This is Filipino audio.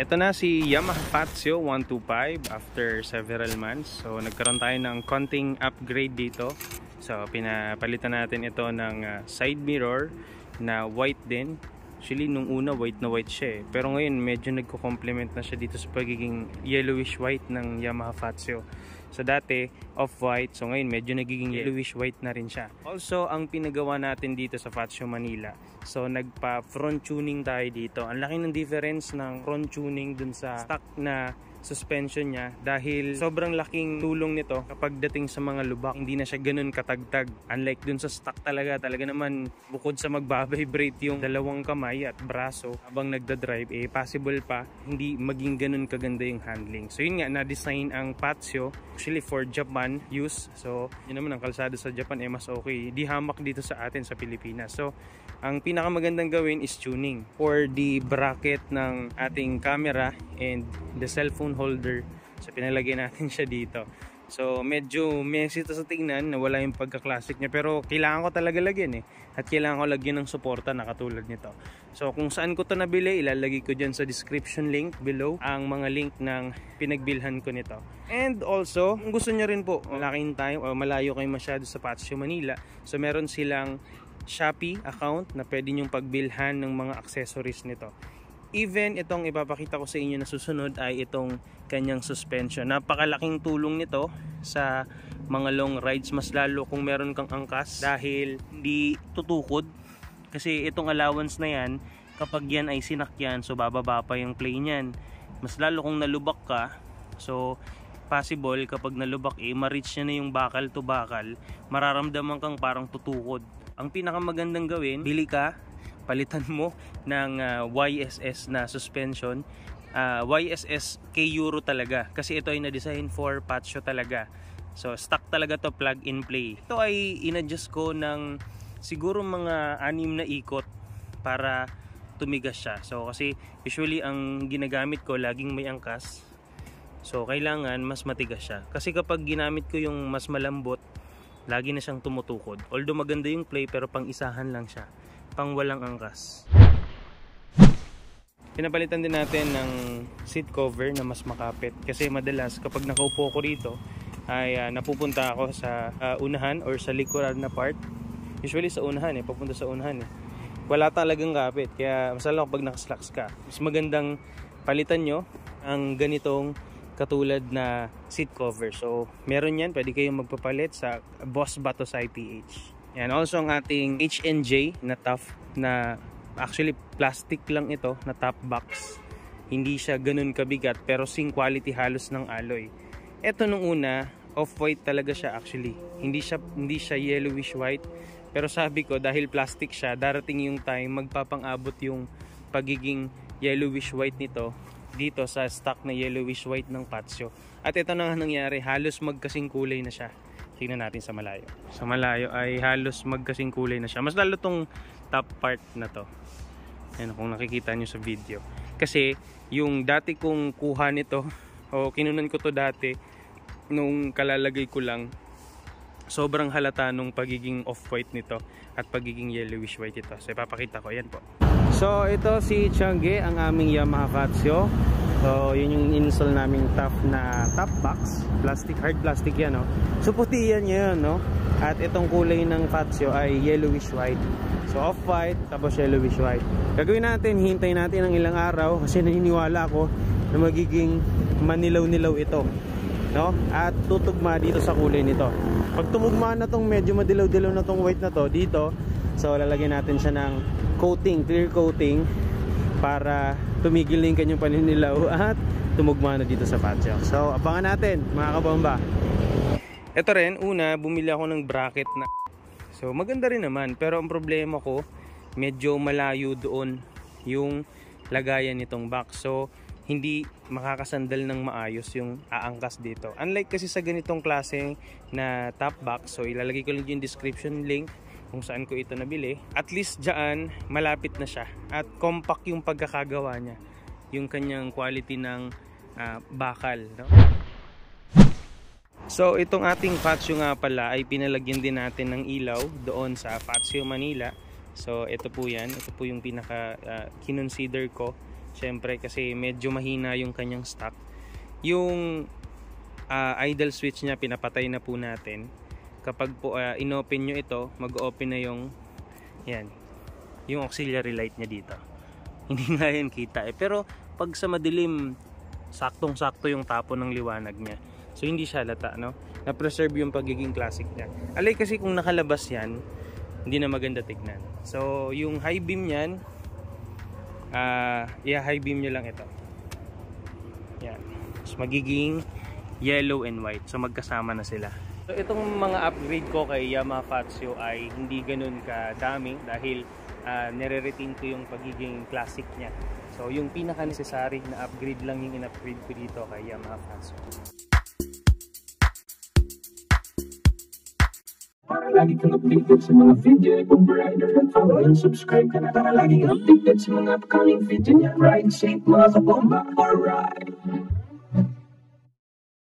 Ito na si Yamaha Fazio 125 after several months. So nagkaroon tayo ng konting upgrade dito. So pinapalitan natin ito ng side mirror na white din. Actually nung una white na white siya pero ngayon medyo nagko-complement na siya dito sa pagiging yellowish white ng Yamaha Fazio. So dati off-white, so ngayon medyo nagiging yellowish white na rin siya. Also ang pinagawa natin dito sa Fazio Manila, so nagpa front tuning tayo dito. Ang laki ng difference ng front tuning dun sa stock na suspension niya dahil sobrang laking tulong nito kapag dating sa mga lubak. Hindi na siya ganun katagtag, unlike dun sa stock talaga naman bukod sa magbabibrate yung dalawang kamay at braso habang nagda-drive, possible pa hindi maging ganun kaganda yung handling. So yun nga, na-design ang Fazio actually for Japan use. So yun naman, ang kalsada sa Japan mas okay, di hamak dito sa atin sa Pilipinas. So ang pinakamagandang gawin is tuning for the bracket ng ating camera and the cellphone holder. So pinalagay natin siya dito. So medyo messy ito sa tingnan, nawala yung pagka-classic niya, pero kailangan ko talaga lagyan at kailangan ko lagyan ng suporta na katulad nito. So kung saan ko to nabili, ilalagay ko dyan sa description link below ang mga link ng pinagbilhan ko nito. And also kung gusto nyo rin po malaking time o malayo kayo masyado sa Fazio Manila, so meron silang Shopee account na pwede nyong pagbilhan ng mga accessories nito. Even itong ipapakita ko sa inyo na susunod ay itong kanyang suspension. Napakalaking tulong nito sa mga long rides, mas lalo kung meron kang angkas dahil hindi tutukod. Kasi itong allowance na yan, kapag yan ay sinakyan, so bababa pa yung play niyan. Mas lalo kung nalubak ka, so possible kapag nalubak ma-reach niya na yung bakal to bakal, mararamdaman kang parang tutukod. Ang pinakamagandang gawin, bili ka, palitan mo ng YSS na suspension. YSS K-Euro talaga kasi ito ay na-design for Fazio talaga. So stock talaga to, plug and play. Ito ay in-adjust ko ng siguro mga 6 na ikot para tumigas siya. So kasi usually ang ginagamit ko laging may angkas, so kailangan mas matigas siya. Kasi kapag ginamit ko yung mas malambot, lagi na siyang tumutukod. Although maganda yung play, pero pang isahan lang siya, pang walang angkas. Pinapalitan din natin ng seat cover na mas makapit kasi madalas kapag nakaupo ko rito ay napupunta ako sa unahan or sa likuran na part. Usually sa unahan papunta sa unahan wala talagang kapit, kaya mas lalo kapag nakaslacks ka, mas magandang palitan nyo ang ganitong katulad na seat cover. So meron yan, pwede kayong magpapalit sa Boss Batos IPH. Yan, also ang ating H&J na tough, na actually plastic lang ito na top box. Hindi siya ganun kabigat pero same quality halos ng alloy. Ito nung una off-white talaga siya actually. Hindi siya yellowish white, pero sabi ko dahil plastic siya, darating yung time magpapang-abot yung pagiging yellowish white nito dito sa stock na yellowish white ng Fazio. At ito na nga nangyari, halos magkasing kulay na siya. Tingnan natin sa malayo. Sa malayo ay halos magkasing kulay na siya. Mas lalo tong top part na to. Ayan, kung nakikita nyo sa video. Kasi yung dati kong kuha nito, o kinunan ko to dati, nung kalalagay ko lang, sobrang halata nung pagiging off-white nito at pagiging yellowish white ito. So ipapakita ko, yan po. So ito si Changge, ang aming Yamaha Fazio. So yun yung install naming tough na top box, plastic, hard plastic yan So puti yan yun At itong kulay ng Fazio ay yellowish white. So off-white tapos yellowish white. Gagawin natin, hintayin natin ng ilang araw kasi naniniwala ako na magiging manilaw-nilaw ito At tutugma dito sa kulay nito. Pag tumugma na tong medyo madilaw-dilaw na tong white na to dito, so lalagyan natin siya ng coating, clear coating, para tumigil na yung kanyang paninilaw at tumugma na dito sa Fazio. So abangan natin mga kabomba. Ito rin, una bumili ako ng bracket na, so maganda rin naman, pero ang problema ko medyo malayo doon yung lagayan nitong box. So hindi makakasandal ng maayos yung aangkas dito. Unlike kasi sa ganitong klase na top box, so ilalagay ko lang yung description link kung saan ko ito nabili. At least dyan, malapit na siya. At compact yung pagkakagawa niya. Yung kanyang quality ng bakal. No? So itong ating Fazio nga pala ay pinalagyan din natin ng ilaw doon sa Fazio Manila. So ito po yan. Ito po yung pinaka kinonsider ko. Siyempre kasi medyo mahina yung kanyang stock. Yung idle switch niya pinapatay na po natin. Kapag po inopen nyo ito, mag-open na yung yan, yung auxiliary light niya dito. Hindi nga yan kita eh. Pero pag sa madilim, saktong-sakto yung tapo ng liwanag niya. So hindi siya halata, no? Na-preserve yung pagiging classic niya. Alay kasi kung nakalabas yan, hindi na maganda tignan. So yung high beam niyan, high beam nyo lang ito. Yan. So magiging yellow and white. So magkasama na sila. So itong mga upgrade ko kay Yamaha Fazio ay hindi ganun kadami dahil nire-retain ko yung pagiging classic niya. So yung pinaka-necessary na upgrade lang yung in-upgrade ko dito kay Yamaha Fazio. Para lagi kang updated sa mga video ni Bob Rider at follow and subscribe ka na para lagi kang updated sa mga upcoming video niya. Ride safe mga kabomba! Alright!